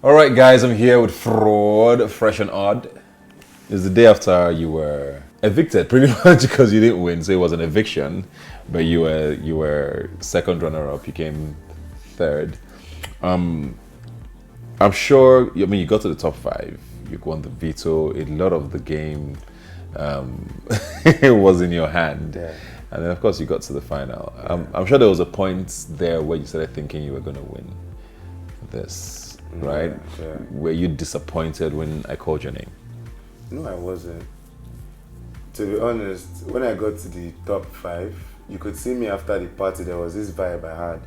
All right, guys, I'm here with Frodd, fresh and odd. It's the day after you were evicted, pretty much because you didn't win, so it was an eviction. But you were second runner-up. You came third. I'm sure. I mean, you got to the top 5. You won the veto. A lot of the game was in your hand, and then of course you got to the final. I'm sure there was a point there where you started thinking you were going to win this, right? Yeah. Were you disappointed when I called your name? No, I wasn't. To be honest, when I got to the top 5, you could see me after the party. There was this vibe I had.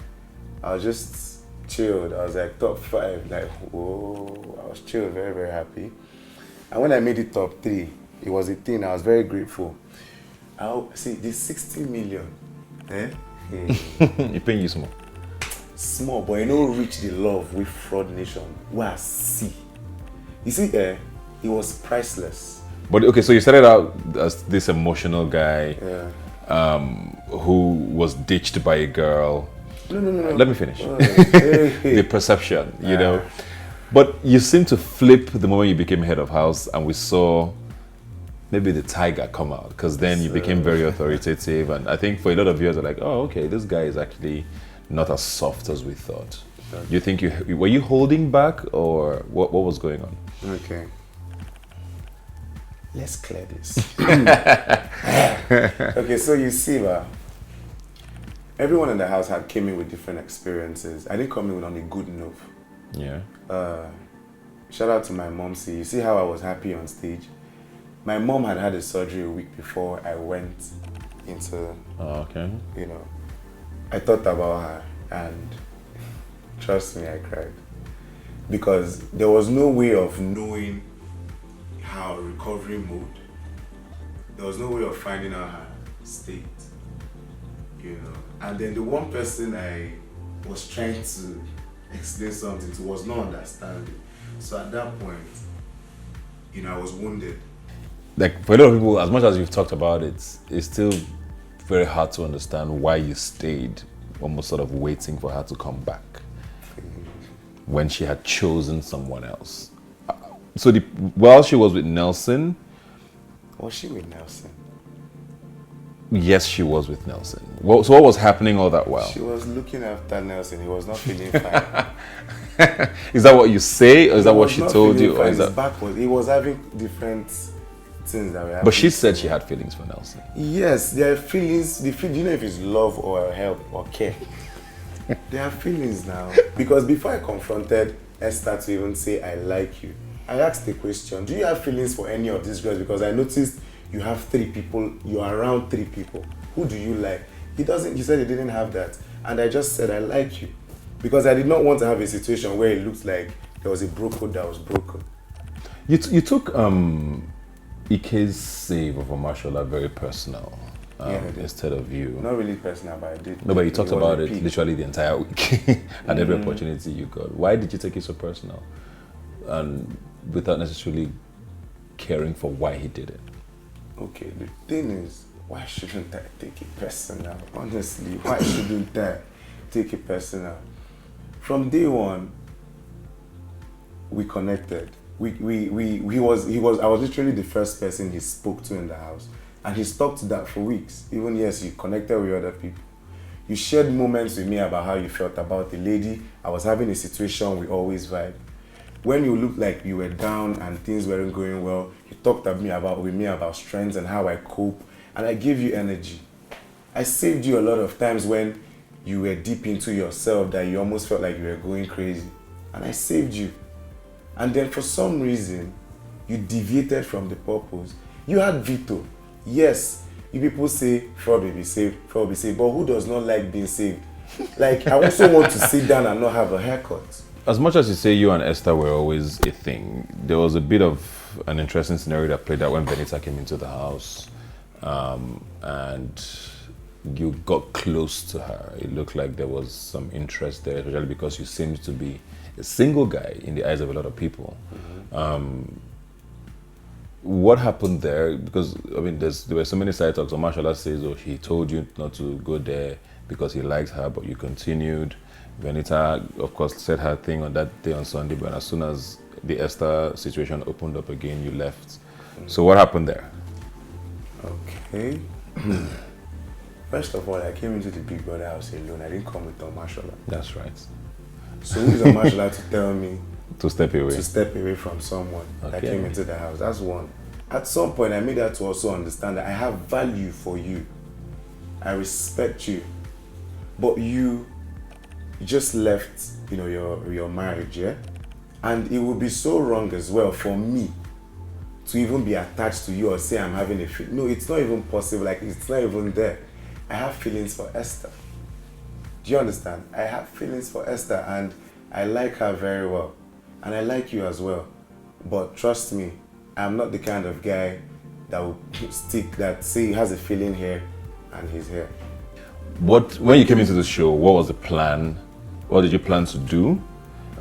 I was just chilled. I was like top 5, like whoa. I was chilled, very, very happy. And when I made it top 3, it was a thing. I was very grateful. See, this 60 million, It pain you small. Small, but you know, reach the love with Frodd Nation. Where I see. You see, it was priceless. But okay, so you started out as this emotional guy, who was ditched by a girl. No. Let me finish. Hey. The perception, you know. But you seem to flip the moment you became head of house, and we saw maybe the tiger come out, because then you became very authoritative, and I think for a lot of viewers are like, oh, okay, this guy is actually not as soft as we thought. Do you think were you holding back, or what was going on? Okay. Let's clear this. Okay, so you see, everyone in the house came in with different experiences. I didn't come in on a good note. Yeah. Shout out to my mom. See, you see how I was happy on stage? My mom had a surgery a week before I went into, okay. you know, I thought about her, and trust me, I cried. Because there was no way of knowing her recovery mode. There was no way of finding out her state, you know. And then the one person I was trying to explain something to was not understanding. So at that point, you know, I was wounded. Like, for a lot of people, as much as you've talked about it, it's still very hard to understand why you stayed, almost sort of waiting for her to come back when she had chosen someone else. So while she was with Nelson... Was she with Nelson? Yes, she was with Nelson. So what was happening all that while? She was looking after Nelson. He was not feeling fine. Is that what you say, or is that what she told you? Or is that... backward. He was having different things that were happening. But she said she had feelings for Nelson. Yes, there are feelings. Do you know if it's love or help or care? There are feelings now. Because before I confronted Esther to even say, I like you, I asked the question, do you have feelings for any of these girls? Because I noticed you have 3 people, you're around 3 people. Who do you like? He said he didn't have that. And I just said, I like you. Because I did not want to have a situation where it looked like there was a brocode that was broken. You took Ike's save of Omashola very personal. Instead of you. Not really personal, but I did. No, but you talked about it literally the entire week and every opportunity you got. Why did you take it so personal? And without necessarily caring for why he did it. Okay, the thing is, why shouldn't I take it personal? Honestly, why shouldn't I take it personal? From day one, we connected. I was literally the first person he spoke to in the house. And he stuck to that for weeks. Even yes, you connected with other people. You shared moments with me about how you felt about the lady. I was having a situation, we always vibe. When you looked like you were down and things weren't going well, you talked with me about strengths and how I cope, and I gave you energy. I saved you a lot of times when you were deep into yourself that you almost felt like you were going crazy. And I saved you. And then for some reason, you deviated from the purpose. You had veto. Yes, you people say Frodd will be saved, Frodd will be saved, but who does not like being saved? Like, I also want to sit down and not have a haircut. As much as you say you and Esther were always a thing, there was a bit of an interesting scenario that played out when Venita came into the house, and you got close to her. It looked like there was some interest there, especially because you seemed to be a single guy in the eyes of a lot of people. What happened there? Because I mean, there were so many side talks. Omashola says, "Oh, he told you not to go there." because he liked her, but you continued. Venita, of course, said her thing on that day on Sunday, but as soon as the Esther situation opened up again, you left. So what happened there? Okay. First of all, I came into the Big Brother house alone. I didn't come with a martial art. That's right. So who is a martial art to tell me To step away. to step away from someone that came into the house? That's one. At some point, I made her to also understand that I have value for you. I respect you. But you just left, you know, your marriage, yeah? And it would be so wrong as well for me to even be attached to you or say I'm having a feeling. No, it's not even possible. Like, it's not even there. I have feelings for Esther. Do you understand? I have feelings for Esther and I like her very well. And I like you as well. But trust me, I'm not the kind of guy that will say he has a feeling here and he's here. When you came into the show, what was the plan? What did you plan to do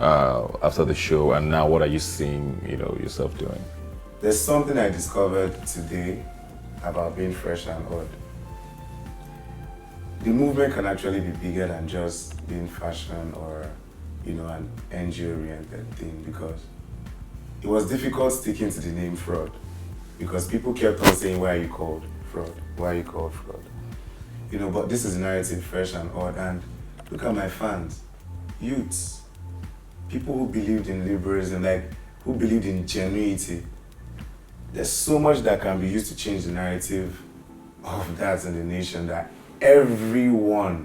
after the show? And now what are you seeing, yourself doing? There's something I discovered today about being fresh and odd. The movement can actually be bigger than just being fashion or, an NGO-oriented thing, because it was difficult sticking to the name Frodd, because people kept on saying, why are you called Frodd? Why are you called Frodd? But this is narrative fresh and odd, and look at my fans, youths, people who believed in liberalism, who believed in genuity. There's so much that can be used to change the narrative of that in the nation, that everyone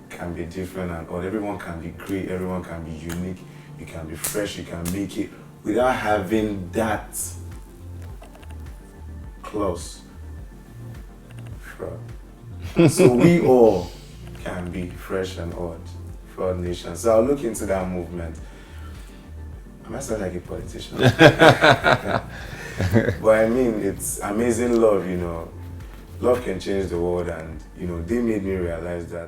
can be different and odd. Everyone can be great. Everyone can be unique. You can be fresh. You can make it without having that clause. Fraud. So we all can be fresh and odd. Fraud Nation. So I'll look into that movement. I might sound like a politician. But I mean, it's amazing love, Love can change the world, and, they made me realize that